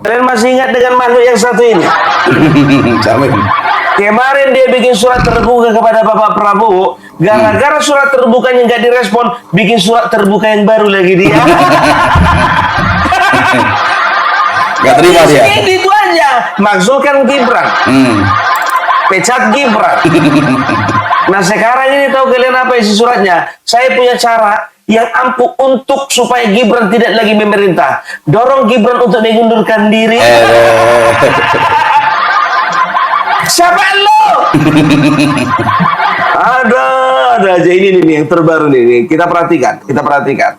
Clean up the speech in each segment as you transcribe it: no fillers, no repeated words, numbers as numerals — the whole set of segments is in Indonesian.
Kalian masih ingat dengan makhluk yang satu ini? Jamin. Kemarin dia bikin surat terbuka kepada Bapak Prabowo. Gara-gara surat terbukanya nggak direspon, bikin surat terbuka yang baru lagi dia. Gak terima dia. Ini itu aja. Maksudkan Gibran. Pecat Gibran. Nah sekarang ini tahu kalian apa isi suratnya? Saya punya cara yang ampuh untuk supaya Gibran tidak lagi memerintah. Dorong Gibran untuk mengundurkan diri. Siapa lo? ada aja ini nih yang terbaru nih. Kita perhatikan.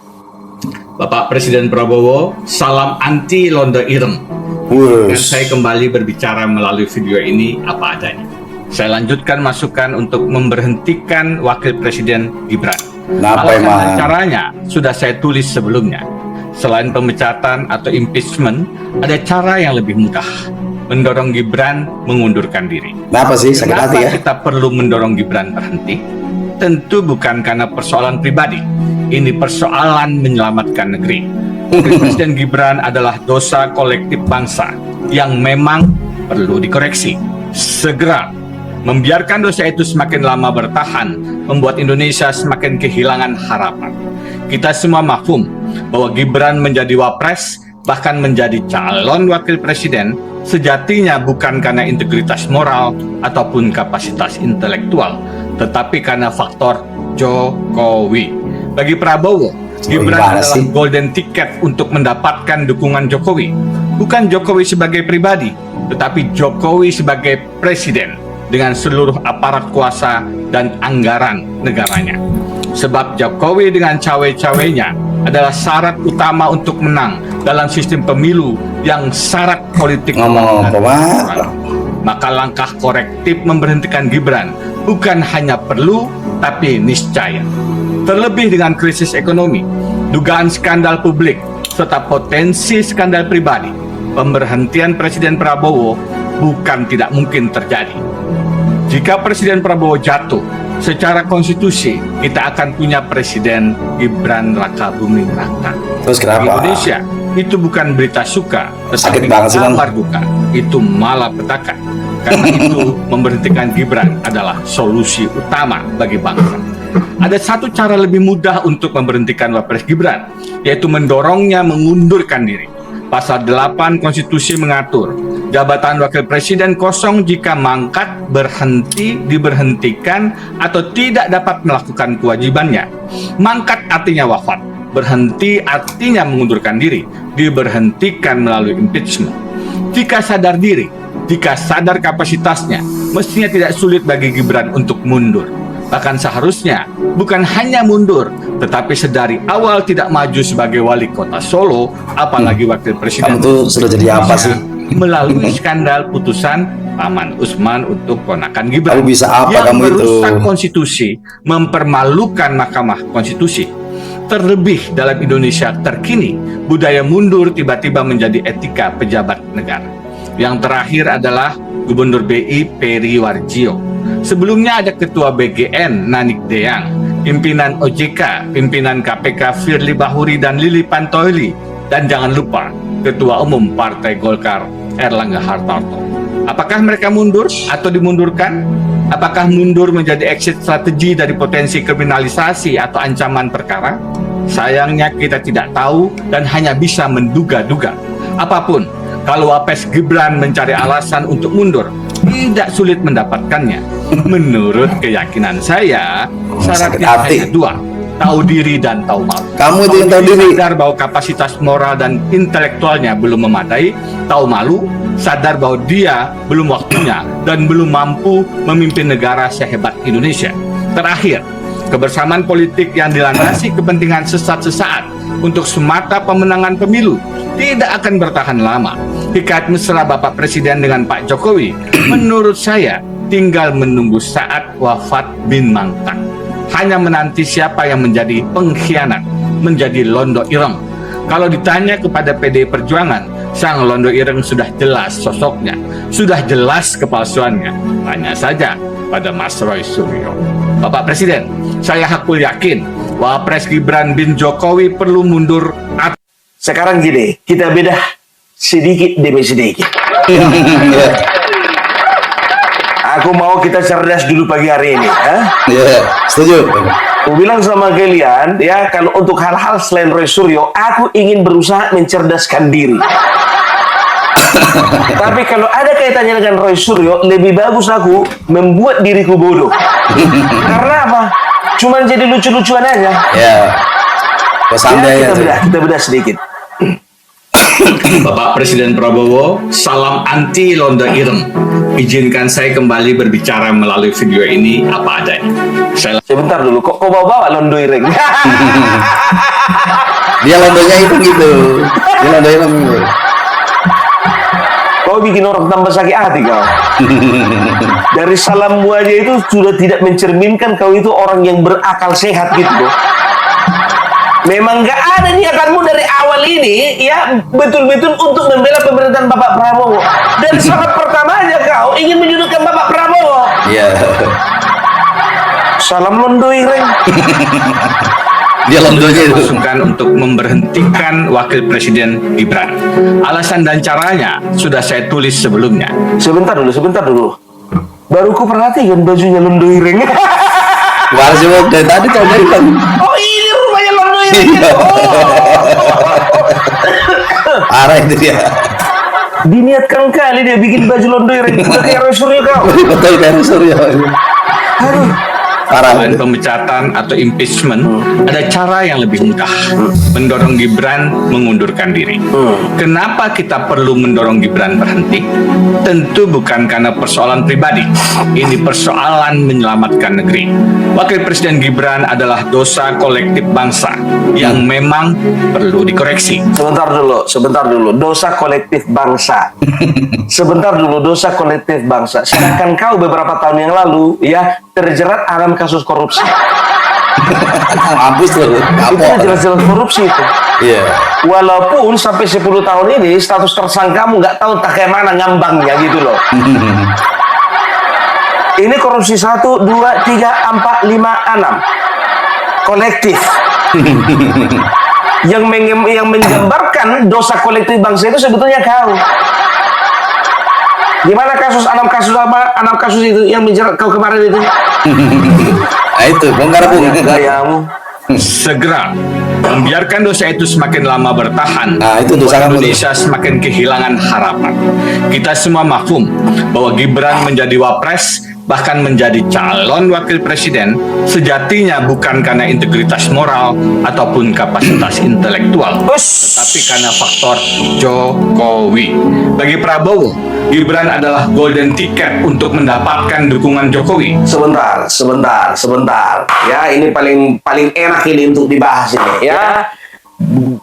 Bapak Presiden Prabowo, salam anti londo ireng. Dan saya kembali berbicara melalui video ini apa adanya. Saya lanjutkan masukan untuk memberhentikan Wakil Presiden Gibran. Alasan dan caranya sudah saya tulis sebelumnya. Selain pemecatan atau impeachment, ada cara yang lebih mudah. Mendorong Gibran mengundurkan diri. Kenapa sih? Sakit hati ya? Kita perlu mendorong Gibran berhenti? Tentu bukan karena persoalan pribadi. Ini persoalan menyelamatkan negeri. Presiden Gibran adalah dosa kolektif bangsa yang memang perlu dikoreksi. Segera. Membiarkan dosa itu semakin lama bertahan, membuat Indonesia semakin kehilangan harapan. Kita semua mafhum bahwa Gibran menjadi wapres, bahkan menjadi calon wakil presiden, sejatinya bukan karena integritas moral ataupun kapasitas intelektual, tetapi karena faktor Jokowi. Bagi Prabowo, Gibran adalah golden ticket untuk mendapatkan dukungan Jokowi. Bukan Jokowi sebagai pribadi, tetapi Jokowi sebagai presiden dengan seluruh aparat kuasa dan anggaran negaranya. Sebab Jokowi dengan cawe-cawenya adalah syarat utama untuk menang dalam sistem pemilu yang syarat politik. Maka langkah korektif memberhentikan Gibran bukan hanya perlu, tapi niscaya. Terlebih dengan krisis ekonomi, dugaan skandal publik, serta potensi skandal pribadi, pemberhentian Presiden Prabowo bukan tidak mungkin terjadi. Jika Presiden Prabowo jatuh, secara konstitusi kita akan punya Presiden Gibran Raka Buming Raka. Terus kenapa? Indonesia itu bukan berita suka, Sakit tetapi banget sih, Bang. kabar duka. Itu malapetaka. Karena itu memberhentikan Gibran adalah solusi utama bagi bangsa. Ada satu cara lebih mudah untuk memberhentikan Wapres Gibran, yaitu mendorongnya mengundurkan diri. Pasal 8 Konstitusi mengatur, jabatan Wakil Presiden kosong jika mangkat, berhenti, diberhentikan, atau tidak dapat melakukan kewajibannya. Mangkat artinya wafat, berhenti artinya mengundurkan diri, diberhentikan melalui impeachment. Jika sadar diri, jika sadar kapasitasnya, mestinya tidak sulit bagi Gibran untuk mundur. Bahkan seharusnya bukan hanya mundur, tetapi sedari awal tidak maju sebagai wali kota Solo, apalagi wakil presiden. Kamu tuh sudah jadi apa sih? Melalui skandal putusan Paman Usman untuk ponakan Gibran. Kamu bisa apa yang kamu itu? merusak konstitusi, mempermalukan Mahkamah Konstitusi. Terlebih dalam Indonesia terkini, budaya mundur tiba-tiba menjadi etika pejabat negara. Yang terakhir adalah Gubernur BI Peri Warjio. Sebelumnya ada Ketua BGN Nanik Deang, pimpinan OJK, pimpinan KPK Firly Bahuri dan Lili Pantoili, dan jangan lupa Ketua Umum Partai Golkar Erlangga Hartarto. Apakah mereka mundur atau dimundurkan? Apakah mundur menjadi exit strategi dari potensi kriminalisasi atau ancaman perkara? Sayangnya kita tidak tahu dan hanya bisa menduga-duga. Apapun, kalau Wapres Gibran mencari alasan untuk mundur, tidak sulit mendapatkannya. Menurut keyakinan saya, syaratnya hanya dua: tahu diri dan tahu malu. Kamu itu yang tahu diri. Sadar bahwa kapasitas moral dan intelektualnya belum memadai, tahu malu, sadar bahwa dia belum waktunya dan belum mampu memimpin negara sehebat Indonesia. Terakhir, kebersamaan politik yang dilandasi kepentingan sesat-sesaat untuk semata pemenangan pemilu tidak akan bertahan lama. Hikayat mesra Bapak Presiden dengan Pak Jokowi, menurut saya tinggal menunggu saat wafat bin mangkat. Hanya menanti siapa yang menjadi pengkhianat, menjadi londo ireng. Kalau ditanya kepada PDI Perjuangan, sang londo ireng sudah jelas sosoknya, sudah jelas kepalsuannya. Tanya saja pada Mas Roy Suryo. Bapak Presiden, saya hakul yakin Wapres Gibran bin Jokowi perlu mundur. Sekarang gini, kita beda sedikit demi sedikit. Ya. Aku mau kita cerdas dulu pagi hari ini. Ya, setuju. Aku bilang sama kalian, ya, kalau untuk hal-hal selain Roy Suryo, aku ingin berusaha mencerdaskan diri. Tapi kalau ada kaitannya dengan Roy Suryo, lebih bagus aku membuat diriku bodoh. Karena apa? Cuman jadi lucu-lucuan aja. Ya. Kok santai Ya, ya. kita bedah sedikit. Bapak Presiden Prabowo, salam anti Londo Ireng. Izinkan saya kembali berbicara melalui video ini apa adanya. Saya Sebentar dulu, kok bawa-bawa Londo Ireng? Dia londonya itu gitu. Dia londonya gitu. Kau bikin orang tambah sakit hati kau. Dari salammu aja itu sudah tidak mencerminkan kau itu orang yang berakal sehat gitu. Memang gak ada niatanmu dari awal ini, ya, betul-betul untuk membela pemerintahan Bapak Prabowo. Dan salat pertama aja kau ingin menyudutkan Bapak Prabowo. Iya. Salam Londo Ireng. Dia londonya itu. masukan untuk memberhentikan Wakil Presiden Gibran. Alasan dan caranya sudah saya tulis sebelumnya. Sebentar dulu. Baru ku perhatikan bajunya Londo Ireng. Wah, sih dari tadi tuh bilang. Oh, ini rumahnya Londo Ireng. Arah itu dia. Diniatkan kali dia bikin baju Londo Ireng. Udah kayak Roy Suryo kau. Betul kan Surya. Aduh. Parah. Selain pemecatan atau impeachment, ada cara yang lebih mudah, mendorong Gibran mengundurkan diri. Kenapa kita perlu mendorong Gibran berhenti? Tentu bukan karena persoalan pribadi. Ini persoalan menyelamatkan negeri. Wakil Presiden Gibran adalah dosa kolektif bangsa yang memang perlu dikoreksi. Sebentar dulu. Dosa kolektif bangsa. Sedangkan kau beberapa tahun yang lalu, ya, terjerat dalam kasus korupsi. Mampus tuh. Itu Kapok. jelas-jelas korupsi itu. Iya. Walaupun sampai 10 tahun ini status tersangkamu nggak tahu tak kayak mana ngambangnya gitu loh. Ini korupsi 1, 2, 3, 4, 5, 6. Kolektif. yang menggambarkan dosa kolektif bangsa itu sebetulnya kau. Gimana kasus 6 kasus itu yang menjerat kau kemarin itu? Nah itu bongkar pun. Gayamu. Segera membiarkan dosa itu semakin lama bertahan. Nah, itu dosa membuat kamu tuh. Indonesia semakin kehilangan harapan. Kita semua mafhum bahwa Gibran menjadi wapres, bahkan menjadi calon wakil presiden, sejatinya bukan karena integritas moral ataupun kapasitas intelektual, tetapi karena faktor Jokowi. Bagi Prabowo, Gibran adalah golden ticket untuk mendapatkan dukungan Jokowi. Sebentar. Ya, ini paling enak ini untuk dibahas ini, ya.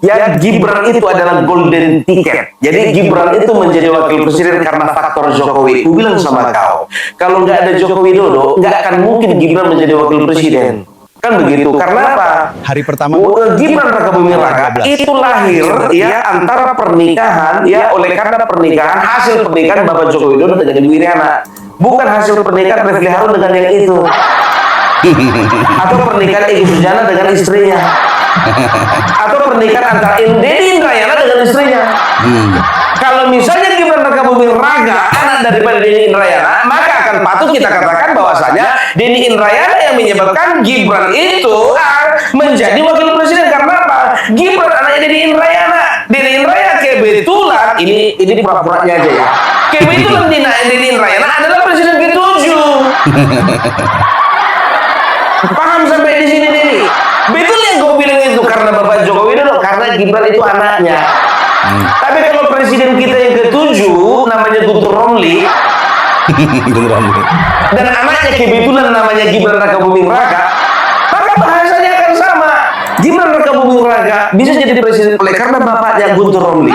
Ya, Gibran itu adalah golden ticket. Jadi Gibran itu menjadi wakil presiden karena faktor Jokowi. Aku bilang sama kau, kalau nggak ada Joko Widodo, nggak akan mungkin Gibran menjadi wakil presiden. Kan begitu. Karena apa? Hari pertama Gibran Raka Buming Raka itu lahir, ya, antara pernikahan, ya, oleh karena pernikahan, hasil pernikahan Bapak Joko Widodo dengan Ibu Iriana, bukan hasil pernikahan Refli Harun dengan yang itu, atau pernikahan Egy Sujana dengan istrinya, atau pernikahan antara Dedi Indrayana dengan istrinya. Kalau misalnya Gibran Raka Buming Raka anak daripada Dedi Indrayana, maka akan patut kita katakan bahwasanya Dedi Indrayana yang menyebabkan Gibran itu menjadi wakil presiden. Karena apa? Gibran anaknya Dedi Indrayana. Dedi Indrayana kebetulan ini pura-puranya aja ya. Kebetulan Dedi Indrayana adalah presiden ke-7. Paham sampai di sini Dedi? Betul yang gue bilang itu karena Bapak Joko Widodo, karena Gibran itu anaknya. Tapi kalau presiden kita yang ke-7 namanya Guntur Romli dan anaknya kebetulan namanya Gibran Raka Buming Raka, maka bahasanya akan sama. Gibran Raka Buming Raka bisa jadi presiden oleh karena bapaknya Guntur Romli.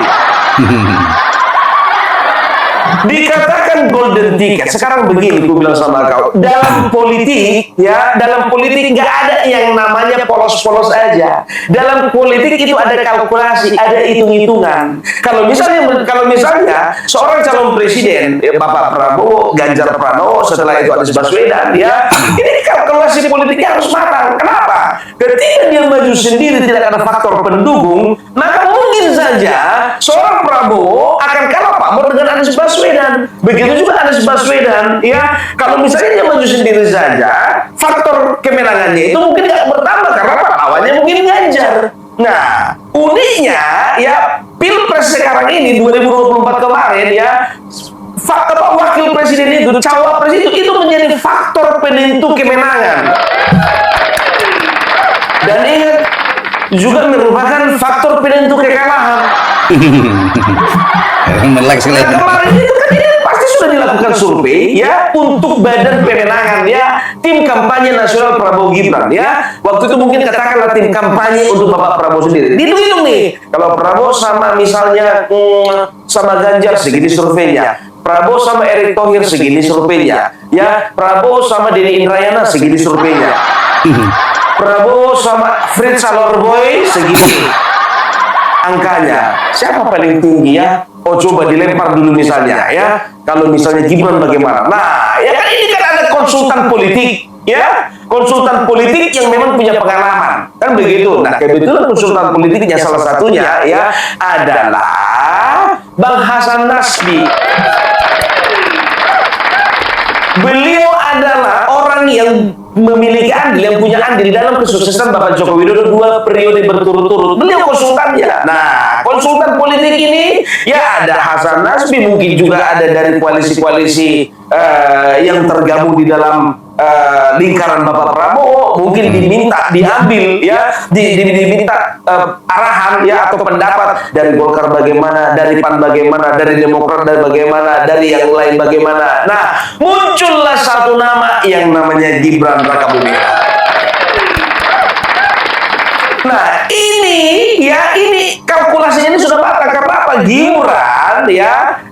Dikatakan kan golden ticket. Sekarang begini, gue bilang sama kau, dalam politik nggak ada yang namanya polos-polos aja. Dalam politik itu ada kalkulasi, ada hitung-hitungan. Kalau misalnya seorang calon presiden, Bapak Prabowo, Ganjar Pranowo, setelah itu Anies Baswedan, ya, ini kalkulasi politiknya harus matang. Kenapa? Ketika dia maju sendiri tidak ada faktor pendukung, maka mungkin saja seorang Prabowo akan kalah pamor dengan Anies Baswedan. Begitu juga Anies Baswedan, ya. Kalau misalnya dia maju sendiri saja, faktor kemenangannya itu mungkin nggak bertambah karena lawannya mungkin Ganjar. Nah, uniknya ya Pilpres sekarang ini 2024 kemarin ya, faktor wakil presiden itu, cawapres itu menjadi faktor penentu kemenangan. Dan ingat, juga merupakan faktor penentu kekalahan. Melek sekali. Nah, kemarin itu kan ini pasti sudah dilakukan survei ya untuk badan pemenangan ya, tim kampanye nasional Prabowo Gibran ya. Waktu itu mungkin katakanlah tim kampanye untuk Bapak Prabowo sendiri. Dihitung nih, kalau Prabowo sama misalnya sama Ganjar segini surveinya, Prabowo sama Erick Thohir segini surveinya, ya Prabowo sama Denny Indrayana segini surveinya, Prabowo sama Fritz Salorboy segini angkanya. Siapa paling tinggi ya? Oh, coba dilempar dulu misalnya ya. Kalau misalnya Gibran bagaimana? Nah, ya kan ini kan ada konsultan politik ya. Konsultan politik yang memang punya pengalaman. Kan begitu. Nah, kebetulan konsultan politiknya salah satunya ya adalah Bang Hasan Nasbi. Beliau adalah orang yang memiliki andil, yang punya andil dalam kesuksesan Bapak Joko Widodo 2 periode berturut-turut. Beliau konsultannya. Nah, konsultan politik ini ya ada Hasan Nasbi, mungkin juga ada dari koalisi-koalisi yang tergabung di dalam lingkaran Bapak Prabowo, mungkin diambil ya, diminta arahan ya atau pendapat dari Golkar bagaimana, dari PAN bagaimana, dari Demokrat dan bagaimana, dari yang lain bagaimana. Nah, muncullah satu nama yang namanya Gibran Rakabuming. Nah, ini kalkulasinya ini sudah matang. Karena apa? Gibran ya,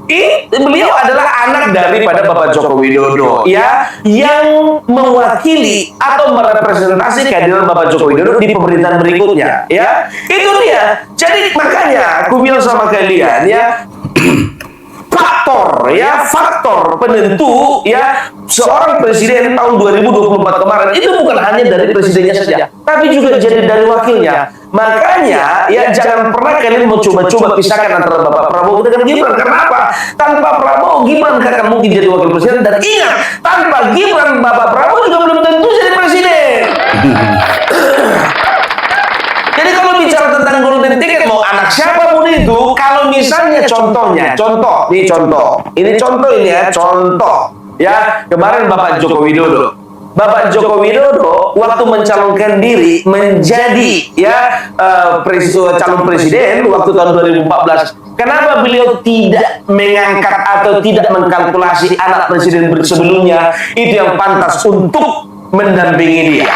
beliau adalah anak daripada Bapak Joko Widodo ya, yang mewakili atau merepresentasi kehadiran Bapak Joko Widodo di pemerintahan berikutnya ya. Itu dia. Jadi makanya aku bilang sama kalian ya, faktor penentu ya seorang presiden tahun 2024 kemarin itu bukan hanya dari presidennya saja, tapi juga jadi dari wakilnya. Makanya ya jangan pernah kalian mau coba-coba pisahkan antara Bapak Prabowo dengan Gibran. Kenapa? Tanpa Prabowo, Gibran akan mungkin jadi wakil presiden. Dan ingat, tanpa Gibran, Bapak Prabowo juga belum tentu jadi presiden. Jadi kalau bicara tentang golden ticket, mau anak siapapun itu, kalau misalnya contoh ya, kemarin Bapak Joko Widodo waktu mencalonkan diri menjadi ya calon presiden waktu tahun 2014. Kenapa beliau tidak mengangkat atau tidak mengkalkulasi anak presiden sebelumnya itu yang pantas untuk mendampingi dia?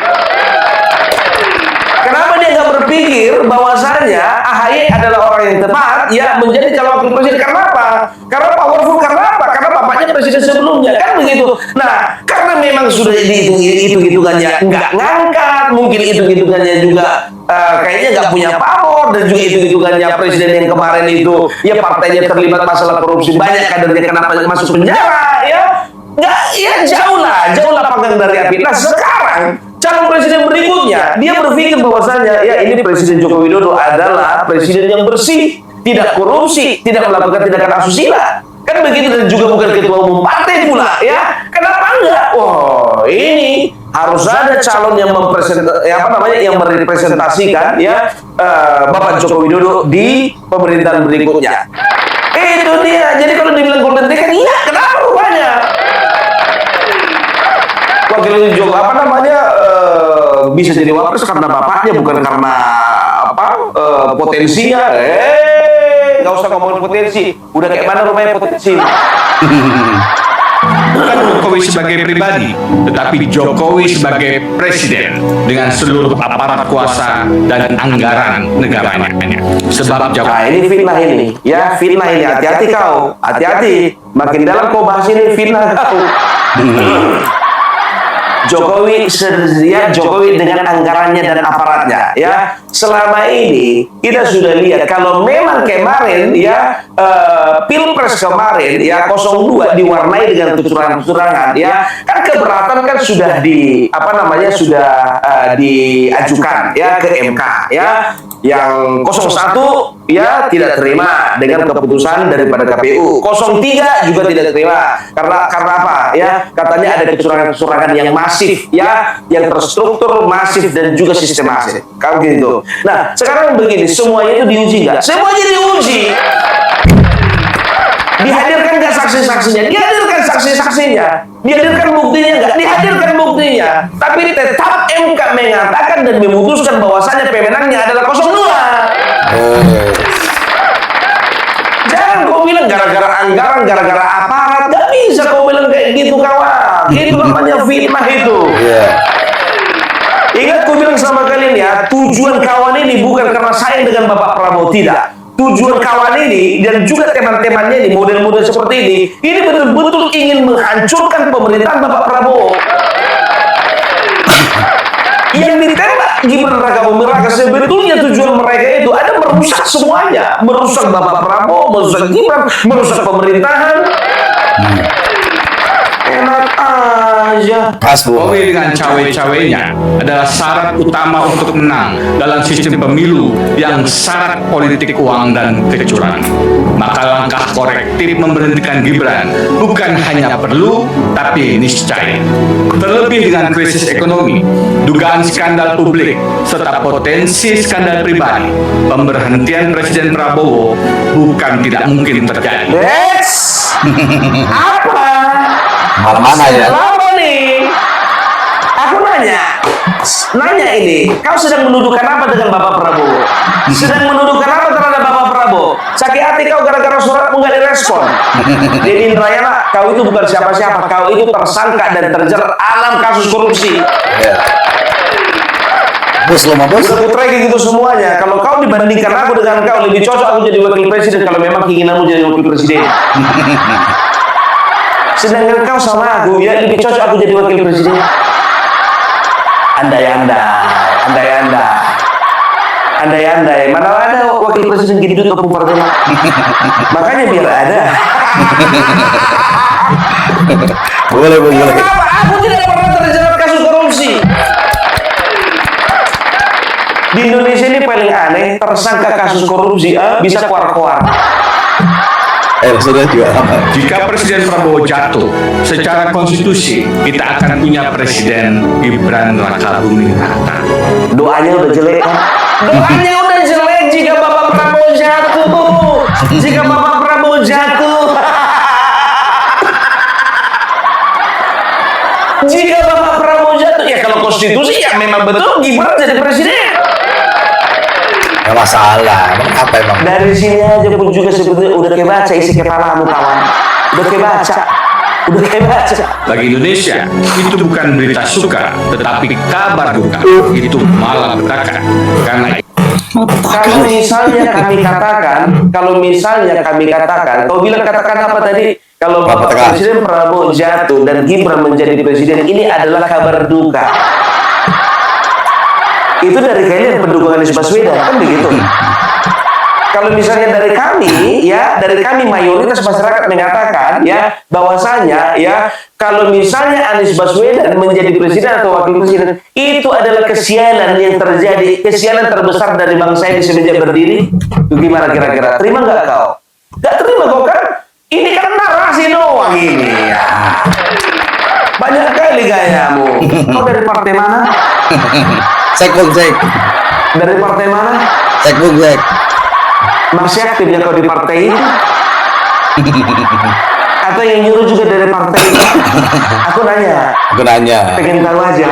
Kenapa dia nggak berpikir bahwasanya AHY adalah orang yang tepat ya menjadi calon wakil presiden? Kenapa? Karena powerful. Kenapa? Karena bapaknya presiden sebelumnya, kan begitu. Nah, karena memang sudah hitung-hitungannya nggak ngangkat, mungkin hitung-hitungannya juga kayaknya nggak punya power, dan juga hitung-hitungannya presiden yang kemarin itu ya partainya terlibat masalah korupsi banyak, kadernya kenapa masuk penjara ya? Nggak, ya jauh lah panggang dari api. Nah, sekarang calon presiden berikutnya dia berpikir bahwasanya ya ini Presiden Joko Widodo adalah presiden yang bersih, tidak korupsi, tidak melakukan tindakan asusila, kan begitu, dan juga bukan ketua umum partai pula ya. Kenapa enggak? Oh, ini harus ada calon yang yang merepresentasikan ya Bapak Joko Widodo di pemerintahan berikutnya. Itu dia. Jadi kalau dibilang golden ticket, iya, kenapa rupanya? Wakil Joko bisa jadi wapres karena bapaknya, bukan karena potensinya. Nggak usah ngomongin potensi, udah kayak mana rumahnya potensi. Bukan Jokowi sebagai pribadi, tetapi Jokowi sebagai presiden dengan seluruh aparat kuasa dan anggaran negaranya. Sebab Nah, Jokowi ini fitnah ini. Ya, fitnah ini. Hati-hati kau. Hati-hati. Makin dalam kau bahas ini fitnah kau. Jokowi Jokowi dengan anggarannya dan aparatnya, ya. Selama ini kita sudah lihat kalau memang kemarin ya Pilpres kemarin ya 02 diwarnai dengan kecurangan-kecurangan, ya. Kan keberatan kan sudah diajukan ya ke MK, ya. Yang 01 ya tidak terima dengan keputusan daripada KPU. 03 juga tidak terima karena apa? Ya, katanya ada kecurangan-kecurangan yang masif, ya, yang terstruktur, masif dan juga sistematis. Kalau gitu. Nah, sekarang begini, semuanya itu diuji nggak? Semuanya diuji. Dihadirkan nggak saksi-saksinya? Dihadirkan saksi-saksinya. Dihadirkan buktinya nggak? Dihadirkan buktinya. Tapi tetap MK mengatakan dan memutuskan bahwasannya pemenangnya adalah 02. Jangan kau bilang gara-gara anggaran, gara-gara aparat. Gak bisa kau bilang kayak gitu, kawan. Itu namanya fitnah itu. Ingat kau bilang sama kalian ya, tujuan kawan ini bukan karena sayang dengan Bapak Prabowo, tidak. Tujuan kawan ini dan juga teman-temannya ini, model-model seperti ini betul-betul ingin menghancurkan pemerintahan Bapak Prabowo. Yang ditembak Gibran Raka Buming Raka sebetulnya tujuan mereka itu ada merusak semuanya, merusak Bapak Prabowo, merusak Gibran, merusak pemerintahan. Enak aja. Jokowi dengan cawe-cawenya adalah syarat utama untuk menang dalam sistem pemilu yang syarat politik uang dan kecurangan. Maka langkah korektif memberhentikan Gibran bukan hanya perlu, tapi niscaya. Terlebih dengan krisis ekonomi, dugaan skandal publik, serta potensi skandal pribadi, pemberhentian Presiden Prabowo bukan tidak mungkin terjadi. Apa? Mana ya? Lama nih. Aku nanya ini, kau sedang menuduhkan apa dengan Bapak Prabowo? Sedang menuduhkan apa terhadap Bapak Prabowo? Sakit hati kau gara-gara suratmu nggak direspon. Dedi Indrayana, kau itu bukan siapa-siapa, kau itu tersangka dan terjerat alam kasus korupsi. Bos lo mah bos. Udah putra kayak gitu semuanya. Kalau kau dibandingkan aku dengan kau, lebih cocok aku jadi wakil presiden kalau memang keinginanmu jadi wakil presiden. Sedangkan kau sama aku, ya lebih cocok aku jadi wakil presiden. Andai-andai. Mana ada wakil presiden gitu tepung partai. Makanya biar ada. Boleh. Kenapa? Aku tidak pernah terjerat kasus korupsi. Di Indonesia ini paling aneh, tersangka kasus korupsi bisa keluar-keluar. Sudah juga lama. Jika Presiden Prabowo jatuh, secara konstitusi kita akan punya Presiden Gibran Raka Buming Raka. Doanya udah jelek kan? Doanya udah jelek jika Bapak Prabowo jatuh. Jika Bapak Prabowo jatuh. Jika Bapak Prabowo jatuh, ya kalau konstitusi ya memang betul Gibran jadi presiden. Gak masalah. Apa emang? Dari sini aja pun juga sebetulnya udah kebaca isi kepalamu, kawan. Udah kebaca. Bagi Indonesia, itu bukan berita suka, tetapi kabar duka. Itu malah petaka. Karena kalau misalnya kami katakan, kau bilang katakan apa tadi? Kalau Bapak Presiden Prabowo jatuh dan Gibran menjadi presiden, ini adalah kabar duka. Itu dari kalian pendukung Anies Baswedan, kan begitu? Kalau misalnya dari kami mayoritas masyarakat mengatakan ya bahwasanya ya kalau misalnya Anies Baswedan menjadi presiden atau wakil presiden, itu adalah kesialan yang terjadi, kesialan terbesar dari bangsa ini semenjak berdiri. Gimana kira-kira? Terima nggak kau? Nggak terima kau kan? Ini kan narasi doang ini ya. Banyak kali gayamu. Kau dari partai mana? Cek. Dari partai mana? Cek. Masih aktif ya kau di partai itu? Atau yang nyuruh juga dari partai itu? Aku nanya. Pengen tahu aja.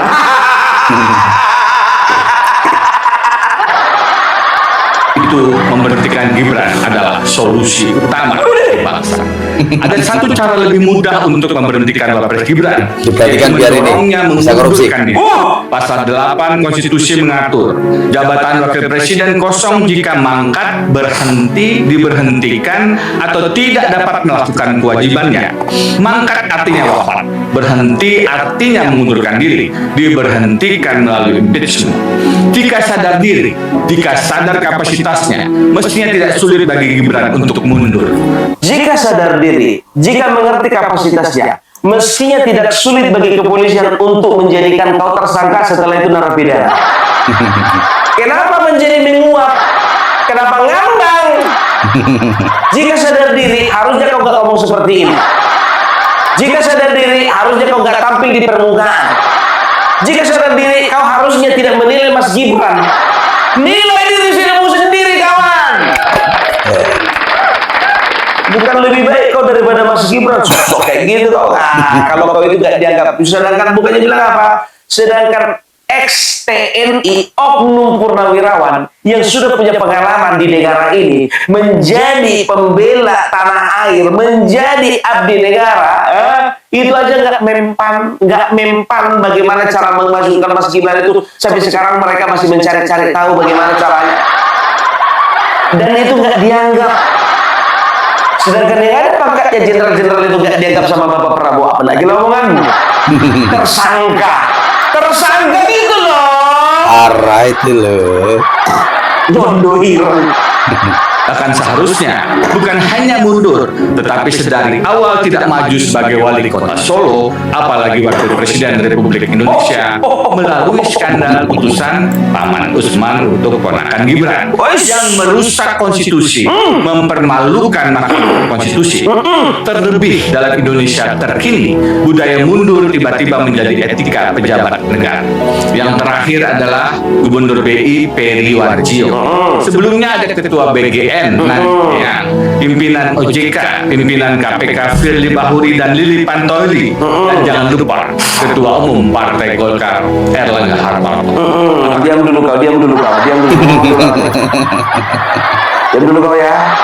itu memberhentikan Gibran adalah solusi utama bagi bangsa. ada satu cara lebih mudah untuk memberhentikan Wapres Gibran, Diperhatikan biar ini mendorongnya bisa korupsi. mengundurkan diri. Pasal 8 konstitusi mengatur jabatan wakil presiden kosong jika mangkat, berhenti, diberhentikan atau tidak dapat melakukan kewajibannya. Mangkat artinya wafat, berhenti artinya mengundurkan diri, diberhentikan melalui impeachment. Jika sadar diri, jika sadar kapasitasnya, mestinya tidak sulit bagi Gibran untuk mundur. Jika sadar diri, jika mengerti kapasitasnya, mestinya tidak sulit bagi kepolisian untuk menjadikan kau tersangka setelah itu narapidana. Kenapa menjadi menguap? Kenapa ngambang? Jika sadar diri, harusnya kau gak ngomong seperti ini. Jika sadar diri, harusnya kau gak tampil di permukaan. Jika sadar diri, kau harusnya tidak menilai Mas Gibran. Nilai diri sendiri sendiri, kawan. Bukan lebih baik kau daripada Mas Gibran, sosok kayak gitu kau. Nah, kalau kau itu gak dianggap, sedangkan bukannya bilang apa? Sedangkan ex-TNI oknum purnawirawan yang sudah punya pengalaman di negara ini menjadi pembela tanah air, menjadi abdi negara, itu aja nggak mempan bagaimana cara memasukkan Mas Gibran itu. Sampai sekarang mereka masih mencari-cari tahu bagaimana caranya, dan itu nggak dianggap. Sedangkan yang ada pangkatnya jenderal-jenderal itu nggak dianggap sama Bapak Prabowo, apalagi lamongan tersangka gitu loh. Arah itu loh. Jondo hilang. Bahkan seharusnya bukan hanya mundur, tetapi sedari awal tidak maju sebagai wali kota Solo, apalagi wakil presiden Republik Indonesia, melalui skandal putusan Paman Usman untuk ponakan Gibran yang merusak konstitusi, mempermalukan Mahkamah Konstitusi. Terlebih dalam Indonesia terkini, budaya mundur tiba-tiba menjadi etika pejabat negara. Yang terakhir adalah Gubernur BI Peri Warjio. Sebelumnya ada Ketua BGN, pimpinan OJK, pimpinan KPK Firly Bahuri dan Lili Pantoli, dan jangan lupa Ketua Umum Partai Golkar Erlangga Hartarto. Diam dulu kau. Diam dulu kau ya.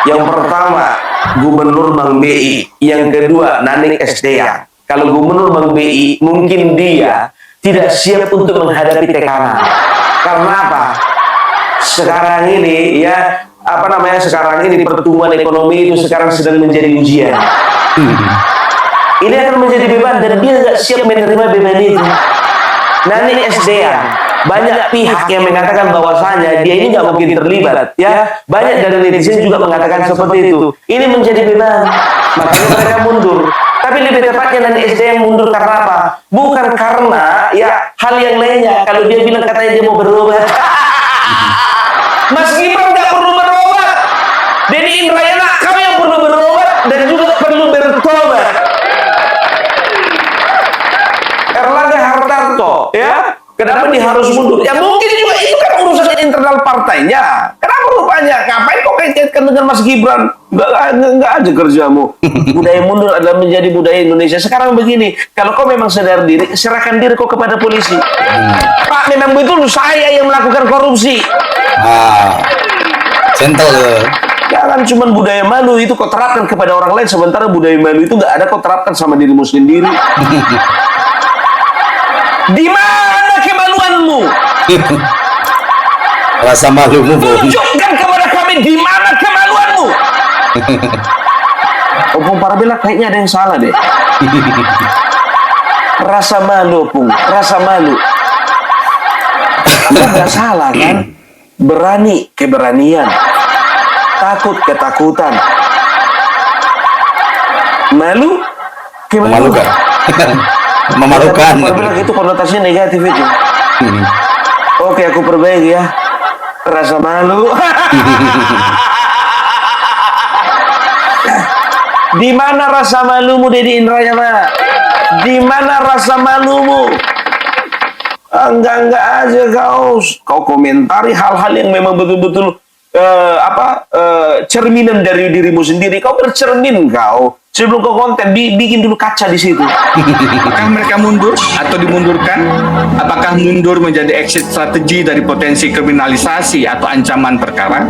Yang pertama Gubernur Bang BI, yang kedua Naning SDA. Kalau Gubernur Bang BI mungkin dia tidak siap untuk menghadapi tekanan. Karena apa? Sekarang ini sekarang ini pertumbuhan ekonomi itu sekarang sedang menjadi ujian. Ini akan menjadi beban dan dia nggak siap menerima beban itu. Nah ini SDA, banyak pihak yang mengatakan bahwasanya dia ini nggak mungkin terlibat, ya. Banyak dari netizen juga mengatakan seperti itu. Ini menjadi beban, makanya mereka mundur. Tapi lebih tepatnya nanti SDA mundur karena apa? Bukan karena hal yang lainnya. Kalau dia bilang katanya dia mau berubah. Mas Gibran nggak perlu berobat. Denny Indrayana, kamu yang perlu berobat dan juga perlu bertobat. Erlangga Hartarto, ya, kenapa dia harus mundur? Ya mungkin juga itu kan urusan internal partainya. Kenapa rupanya? Ngapain kok kaitkan dengan Mas Gibran? Nggak aja kerjamu. Budaya mundur adalah menjadi budaya Indonesia. Sekarang begini, kalau kau memang sadar diri, serahkan diri kau kepada polisi. Pak, memang betul saya yang melakukan korupsi. Gentle loh. Jangan cuma budaya malu itu kau terapkan kepada orang lain, sementara budaya malu itu nggak ada kau terapkan sama dirimu sendiri. Di mana kemaluanmu? Rasa malumu, Bung. Tunjukkan kepada kami di mana kemaluanmu. Opung Parabela kayaknya ada yang salah deh. Rasa malu, Opung. Rasa malu. Nggak salah kan? Berani, keberanian. Takut, ketakutan. Malu, Memalukan. Memalukan. Parabela itu konotasinya negatif itu. Oke, aku perbaiki ya. Rasa malu. Di mana rasa malumu, Denny Indrayana? Di mana rasa malumu? Enggak aja kau komentari hal-hal yang memang betul-betul cerminan dari dirimu sendiri. Kau bercermin kau. Sebelum kau konten, bikin dulu kaca di situ. Apakah mereka mundur atau dimundurkan? Apakah mundur menjadi exit strategi dari potensi kriminalisasi atau ancaman perkara?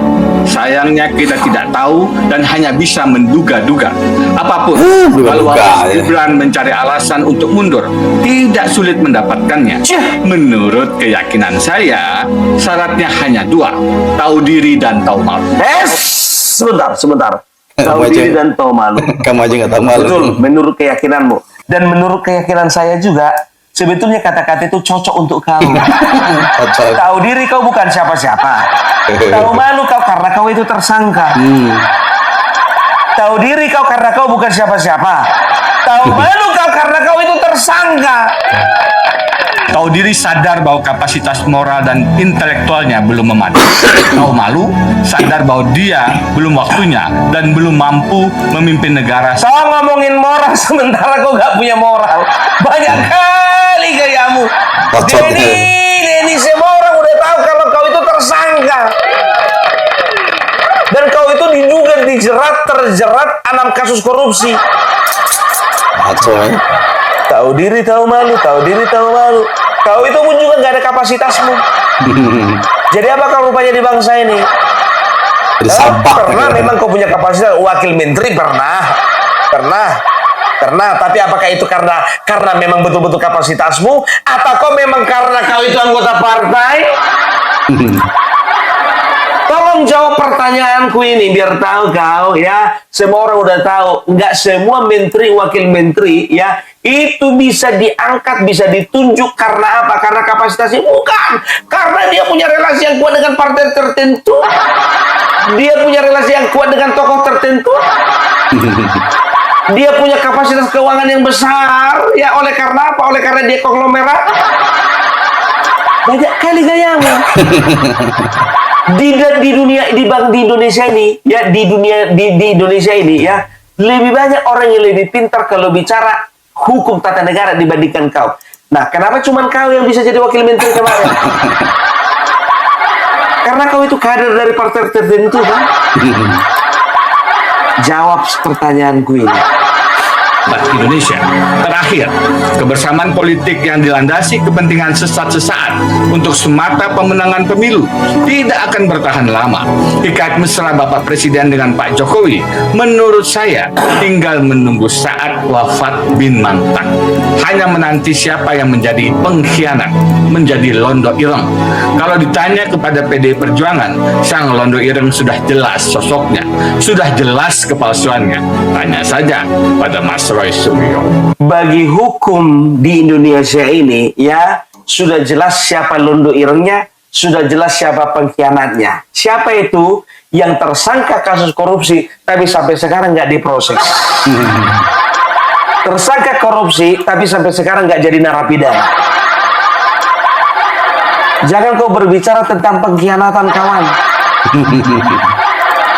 Sayangnya kita tidak tahu dan hanya bisa menduga-duga. Apapun, kalau duga-duga, ya. Gibran mencari alasan untuk mundur, tidak sulit mendapatkannya. Menurut keyakinan saya, syaratnya hanya dua, tahu diri dan tahu malu. Sebentar. Tahu Kamu diri aja- dan tahu malu. Kamu aja nggak tahu malu. Betul, menurut keyakinanmu. Dan menurut keyakinan saya juga, sebetulnya kata-kata itu cocok untuk kau. Cocok. Tahu diri kau bukan siapa-siapa. Tahu malu kau karena kau itu tersangka. Tahu diri kau karena kau bukan siapa-siapa. Tahu malu kau karena kau itu tersangka. Tahu diri sadar bahwa kapasitas moral dan intelektualnya belum memadai. Tahu malu, sadar bahwa dia belum waktunya dan belum mampu memimpin negara. Kau ngomongin moral sementara kau gak punya moral. Banyak kali gayamu. Cocok. Denny, semua orang udah tahu kalau kau itu tersangka. Dan kau itu diduga terjerat 6 kasus korupsi. Ngaco ya. Tahu diri, tahu malu, tahu diri, tahu malu. Kau itu pun juga gak ada kapasitasmu. Jadi apa kau rupanya di bangsa ini? Jadi sampah. Pernah memang kau punya kapasitas wakil menteri, pernah. Tapi apakah itu karena memang betul-betul kapasitasmu, atau kau memang karena kau itu anggota partai? Tolong jawab pertanyaanku ini biar tahu kau ya. Semua orang udah tahu, nggak semua menteri, wakil menteri ya itu bisa diangkat, bisa ditunjuk karena apa? Karena kapasitasnya, bukan. Karena dia punya relasi yang kuat dengan partai tertentu. Dia punya relasi yang kuat dengan tokoh tertentu. Dia punya kapasitas keuangan yang besar ya, oleh karena apa? Oleh karena dia konglomerat. Banyak kali gayamu. Di Indonesia ini ya, di Indonesia ini ya, lebih banyak orang yang lebih pintar kalau bicara hukum tata negara dibandingkan kau. Nah, kenapa cuman kau yang bisa jadi wakil menteri kemarin? Karena kau itu kader dari partai tertentu kan? Jawab pertanyaanku ini. Indonesia. Terakhir, kebersamaan politik yang dilandasi kepentingan sesaat-sesaat untuk semata pemenangan pemilu tidak akan bertahan lama. Ikat mesra Bapak Presiden dengan Pak Jokowi, menurut saya tinggal menunggu saat wafat bin Mantak. Hanya menanti siapa yang menjadi pengkhianat, menjadi londo ireng. Kalau ditanya kepada PDI Perjuangan, sang londo ireng sudah jelas sosoknya, sudah jelas kepalsuannya. Tanya saja pada Mas Roy Suryo. Bagi hukum di Indonesia ini ya, sudah jelas siapa londo irengnya, sudah jelas siapa pengkhianatnya. Siapa itu yang tersangka kasus korupsi tapi sampai sekarang nggak diproses. Tersangka korupsi tapi sampai sekarang nggak jadi narapidana. Jangan kau berbicara tentang pengkhianatan, kawan.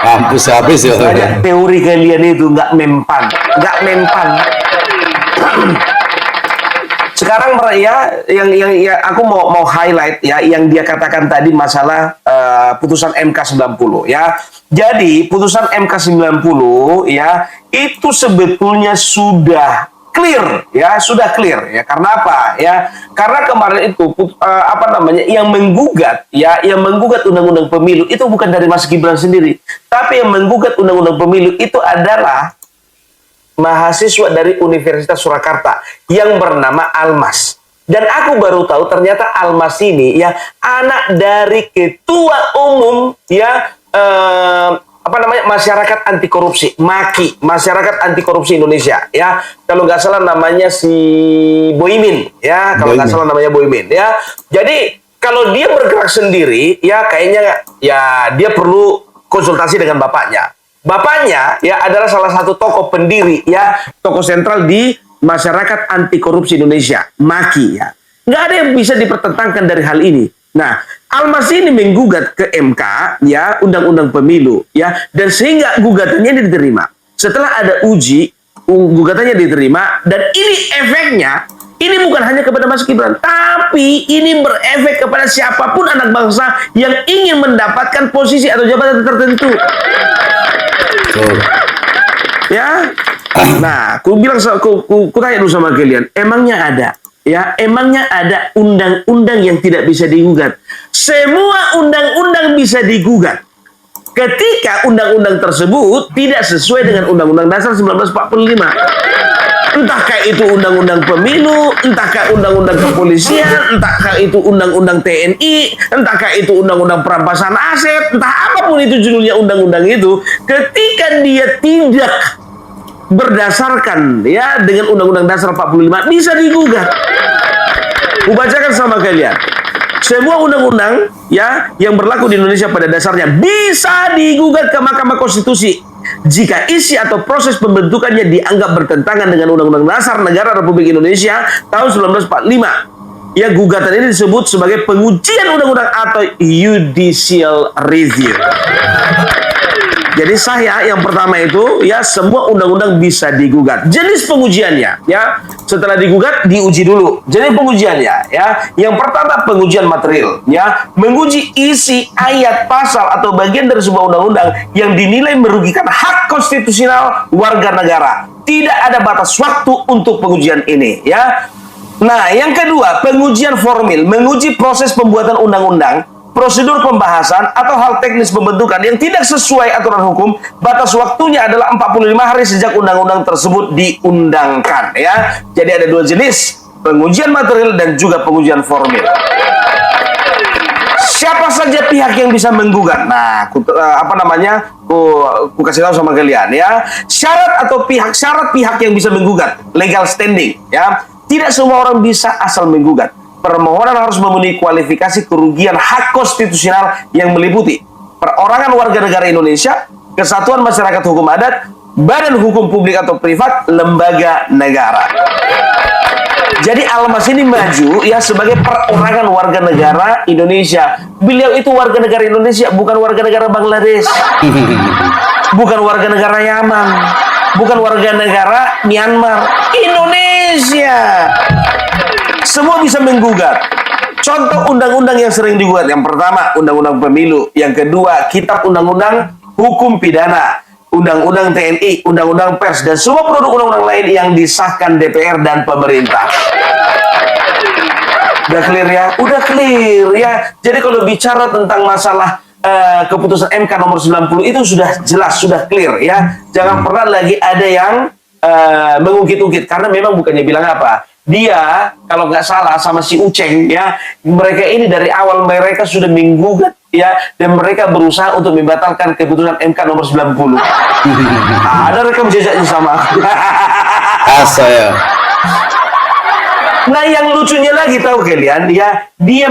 Kampus habis ya. Banyak teori kalian itu nggak mempan. Sekarang ya, yang aku mau highlight ya, yang dia katakan tadi masalah putusan MK 90 ya. Jadi putusan MK 90 ya itu sebetulnya sudah clear ya, Karena apa ya? Karena kemarin itu yang menggugat undang-undang pemilu itu bukan dari Mas Gibran sendiri, tapi yang menggugat undang-undang pemilu itu adalah mahasiswa dari Universitas Surakarta yang bernama Almas. Dan aku baru tahu ternyata Almas ini ya anak dari ketua umum ya masyarakat anti korupsi, MAKI, Masyarakat Anti Korupsi Indonesia ya. Kalau nggak salah namanya si Boimin ya, ya. Jadi kalau dia bergerak sendiri ya kayaknya ya dia perlu konsultasi dengan bapaknya. Bapaknya ya adalah salah satu tokoh pendiri ya, tokoh sentral di Masyarakat Anti Korupsi Indonesia, MAKI ya. Nggak ada yang bisa dipertentangkan dari hal ini. Nah, Almas ini menggugat ke MK ya undang-undang pemilu ya, dan sehingga gugatannya diterima. Setelah ada uji, gugatannya diterima, dan ini efeknya ini bukan hanya kepada Mas Gibran, tapi ini berefek kepada siapapun anak bangsa yang ingin mendapatkan posisi atau jabatan tertentu. Ya, Nah, aku bilang, ku tanya dulu sama kalian, emangnya ada undang-undang yang tidak bisa digugat? Semua undang-undang bisa digugat ketika undang-undang tersebut tidak sesuai dengan Undang-Undang Dasar 1945. Entahkah itu undang-undang pemilu, entahkah undang-undang kepolisian, entahkah itu undang-undang TNI, entahkah itu undang-undang perampasan aset, entah apapun itu judulnya undang-undang itu, ketika dia tidak berdasarkan ya dengan Undang-Undang Dasar 45 bisa digugat. Kubacakan sama kalian. Semua undang-undang ya yang berlaku di Indonesia pada dasarnya bisa digugat ke Mahkamah Konstitusi jika isi atau proses pembentukannya dianggap bertentangan dengan Undang-Undang Dasar Negara Republik Indonesia tahun 1945. Ya, gugatan ini disebut sebagai pengujian undang-undang atau judicial review. Jadi yang pertama itu ya semua undang-undang bisa digugat. Jenis pengujiannya ya setelah digugat diuji dulu. Jenis pengujiannya ya yang pertama pengujian material ya menguji isi ayat pasal atau bagian dari sebuah undang-undang yang dinilai merugikan hak konstitusional warga negara. Tidak ada batas waktu untuk pengujian ini ya. Nah yang kedua pengujian formil menguji proses pembuatan undang-undang, prosedur pembahasan atau hal teknis pembentukan yang tidak sesuai aturan hukum. Batas waktunya adalah 45 hari sejak undang-undang tersebut diundangkan ya. Jadi ada dua jenis, pengujian material dan juga pengujian formil. Siapa saja pihak yang bisa menggugat? Nah, ku kasih tahu sama kalian ya. Syarat pihak yang bisa menggugat, legal standing ya. Tidak semua orang bisa asal menggugat. Permohonan harus memenuhi kualifikasi kerugian hak konstitusional yang meliputi perorangan warga negara Indonesia, kesatuan masyarakat hukum adat, badan hukum publik atau privat, lembaga negara. Jadi Almas ini maju ya sebagai perorangan warga negara Indonesia. Beliau itu warga negara Indonesia, bukan warga negara Bangladesh, bukan warga negara Yaman, bukan warga negara Myanmar, Indonesia. Semua bisa menggugat. Contoh undang-undang yang sering digugat. Yang pertama, Undang-Undang Pemilu. Yang kedua, Kitab Undang-Undang Hukum Pidana, Undang-Undang TNI, Undang-Undang Pers, dan semua produk undang-undang lain yang disahkan DPR dan pemerintah. Udah clear ya? Udah clear ya. Jadi kalau bicara tentang masalah keputusan MK nomor 90 itu sudah jelas, sudah clear ya. Jangan pernah lagi ada yang mengungkit-ungkit. Karena memang bukannya bilang apa. Dia kalau nggak salah sama si Uceng ya, mereka ini dari awal mereka sudah menggugat ya, dan mereka berusaha untuk membatalkan keputusan MK nomor 90. Ada rekam jejaknya sama aku. Asa ya. Nah yang lucunya lagi tahu kalian ya, dia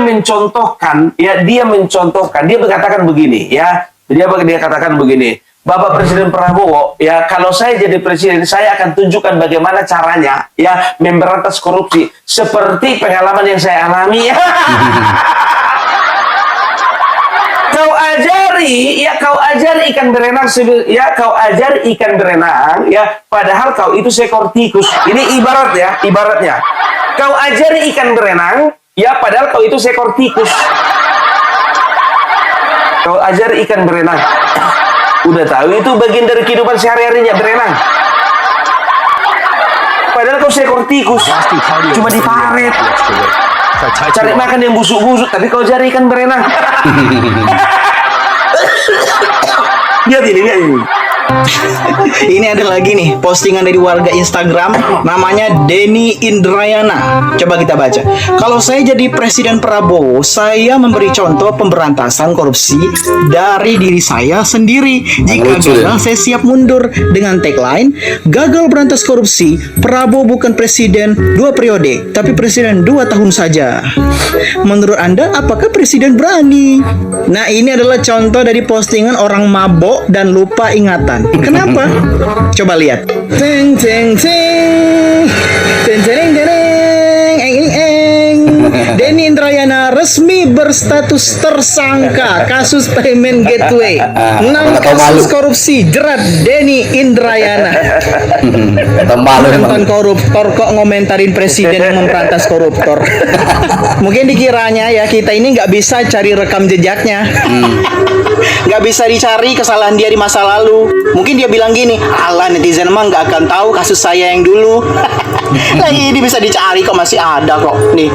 mengatakan begini ya, dia katakan begini. Bapak Presiden Prabowo, ya kalau saya jadi presiden, saya akan tunjukkan bagaimana caranya ya memberantas korupsi seperti pengalaman yang saya alami. Kau ajari ikan berenang, ya padahal kau itu seekor tikus. Ini ibaratnya. Kau ajari ikan berenang, ya padahal kau itu seekor tikus. Kau ajari ikan berenang. Udah tahu itu bagian dari kehidupan sehari-harinya berenang. Padahal kau seekor tikus, cuma diparet. Cari makan yang busuk-busuk, tapi kau cari ikan berenang. Lihat ini. Ini ada lagi nih postingan dari warga Instagram namanya Denny Indrayana. Coba kita baca. Kalau saya jadi Presiden Prabowo, saya memberi contoh pemberantasan korupsi dari diri saya sendiri. Jika gagal, saya siap mundur. Dengan tagline, gagal berantas korupsi, Prabowo bukan presiden 2 periode, tapi presiden 2 tahun saja. Menurut Anda, apakah presiden berani? Nah, ini adalah contoh dari postingan orang mabok dan lupa ingatan. Kenapa? Coba lihat. Teng teng teng. Teng teng teng. Eng eng eng. Denny Denny Indrayana resmi berstatus tersangka kasus payment gateway. 6 kasus korupsi jerat Denny Indrayana. Mantan koruptor kok ngomentarin presiden yang memberantas koruptor. Mungkin dikiranya ya kita ini nggak bisa cari rekam jejaknya. Nggak bisa dicari kesalahan dia di masa lalu. Mungkin dia bilang gini, ala netizen mah nggak akan tahu kasus saya yang dulu. Lagi ini bisa dicari kok, masih ada kok nih.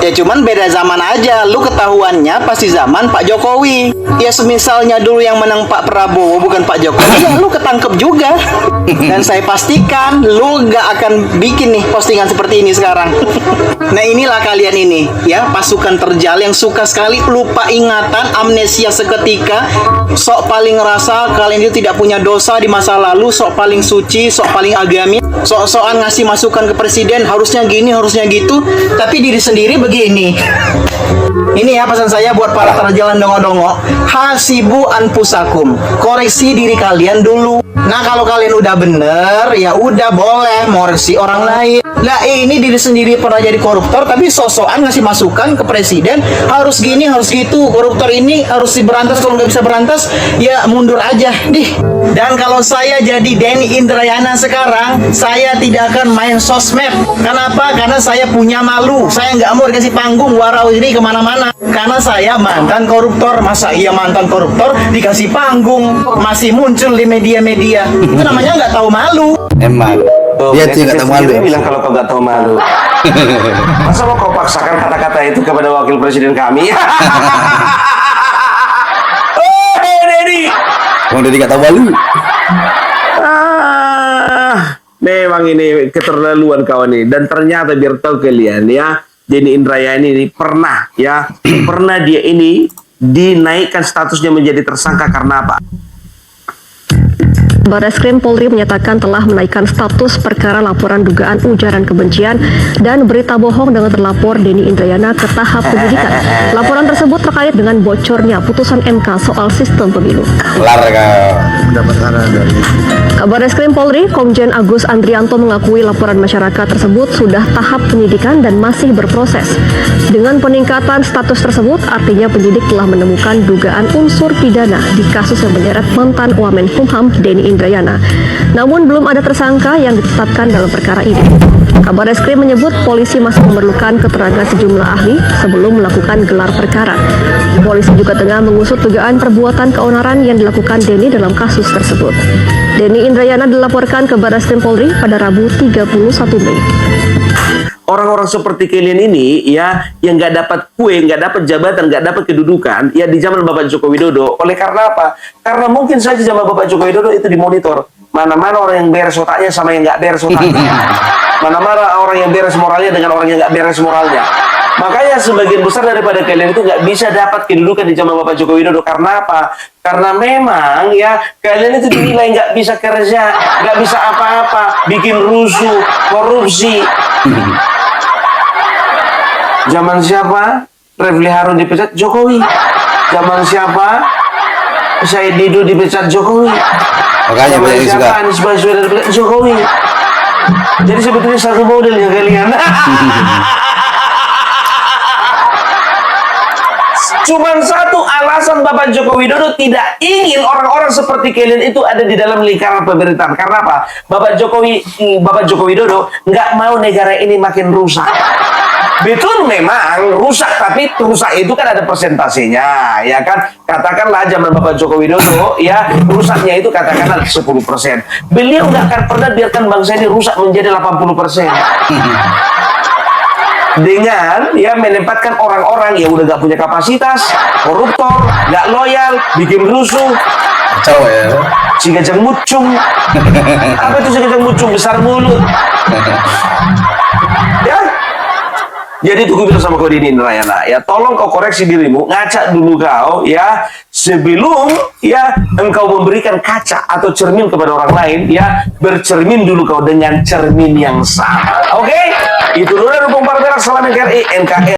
Ya cuman beda zaman aja. Lu ketahuannya pasti zaman Pak Jokowi. Ya semisalnya dulu yang menang Pak Prabowo bukan Pak Jokowi, ya lu ketangkep juga. Dan saya pastikan lu nggak akan bikin nih postingan seperti ini sekarang. Nah inilah kalian ini ya, pasukan terjal yang suka sekali lupa ingatan, amnesia seketika, sok paling ngerasa kalian itu tidak punya dosa di masa lalu, sok paling suci, sok paling agami, sok-sokan ngasih masukan ke presiden, harusnya gini, harusnya gitu, tapi diri sendiri begini. Ini ya pesan saya buat para terjalan dongo-dongo, hasibu anfusakum, koreksi diri kalian dulu. Nah kalau kalian udah bener, ya udah boleh ngoreksi orang lain. Lah ini diri sendiri pernah jadi koruptor, tapi sok-sokan ngasih masukan ke presiden, harus gini, harus gitu, koruptor ini harus diberantas, kalau nggak bisa berantas, ya mundur aja, dih. Dan kalau saya jadi Denny Indrayana sekarang, saya tidak akan main sosmed. Kenapa? Karena saya punya malu. Saya nggak mau dikasih panggung warau ini kemana-mana. Karena saya mantan koruptor. Masa iya mantan koruptor dikasih panggung, masih muncul di media-media? Itu namanya nggak tahu malu. Emang dia tidak tahu malu. Dia bilang kalau kau nggak tahu malu. Masa mau kau paksakan kata-kata itu kepada wakil presiden kami? Oh, Denny. Bang Deddy nggak tahu malu. Memang ini keterlaluan kawan ini. Dan ternyata biar tahu kalian ya, Denny Indrayana ini pernah ya, pernah dia ini dinaikkan statusnya menjadi tersangka karena apa? Barreskrim Polri menyatakan telah menaikkan status perkara laporan dugaan ujaran kebencian dan berita bohong dengan terlapor Denny Indrayana ke tahap penyidikan. Laporan tersebut terkait dengan bocornya putusan MK soal sistem pemilu. Kelar kau. Kabar Reskrim Polri, Komjen Agus Andrianto mengakui laporan masyarakat tersebut sudah tahap penyidikan dan masih berproses. Dengan peningkatan status tersebut, artinya penyidik telah menemukan dugaan unsur pidana di kasus yang menyeret mantan Wamenkumham Denny Indrayana. Namun belum ada tersangka yang ditetapkan dalam perkara ini. Kabar Reskrim menyebut polisi masih memerlukan keterangan sejumlah ahli sebelum melakukan gelar perkara. Polisi juga tengah mengusut dugaan perbuatan keonaran yang dilakukan Denny dalam kasus tersebut. Denny Indrayana dilaporkan ke Barreskrim Polri pada Rabu 31 Mei. Orang-orang seperti kalian ini ya, yang nggak dapat kue, nggak dapat jabatan, nggak dapat kedudukan ya di zaman Bapak Joko Widodo. Oleh karena apa? Karena mungkin saja zaman Bapak Joko Widodo itu dimonitor. Mana-mana orang yang beres otaknya sama yang nggak beres otaknya. Mana-mana orang yang beres moralnya dengan orang yang nggak beres moralnya. Makanya sebagian besar daripada kalian itu nggak bisa dapat kedudukan di zaman Bapak Joko Widodo. Karena apa? Karena memang ya kalian itu dinilai nggak bisa kerja, nggak bisa apa-apa, bikin rusuh, korupsi. Zaman siapa? Refli Harun dipecat Jokowi. Zaman siapa? Said Didu dipecat Jokowi. Makanya Zaman banyak siapa? juga. Anies Baswedan dipecat Jokowi. Jadi sebetulnya satu modelnya kalian. Cuman satu alasan Bapak Joko Widodo tidak ingin orang-orang seperti kalian itu ada di dalam lingkaran pemerintahan. Karena apa? Bapak Joko Widodo nggak mau negara ini makin rusak. Betul memang rusak, tapi rusak itu kan ada persentasenya, ya kan? Katakanlah zaman Bapak Joko Widodo, ya rusaknya itu katakanlah 10%. Beliau nggak akan pernah biarkan bangsa ini rusak menjadi 80%. Dengan ya menempatkan orang-orang yang udah nggak punya kapasitas, koruptor, nggak loyal, bikin rusuh. Kacau ya. Si gajang mucung. Apa itu si gajang mucung? Besar mulut. Ya. Jadi itu gue bilang sama kau Denny Indrayana, ya tolong kau koreksi dirimu, ngaca dulu kau ya sebelum ya engkau memberikan kaca atau cermin kepada orang lain, ya bercermin dulu kau dengan cermin yang sama. Oke? Itu dulu dari Bung Parberak, salam NKRI, NKRI.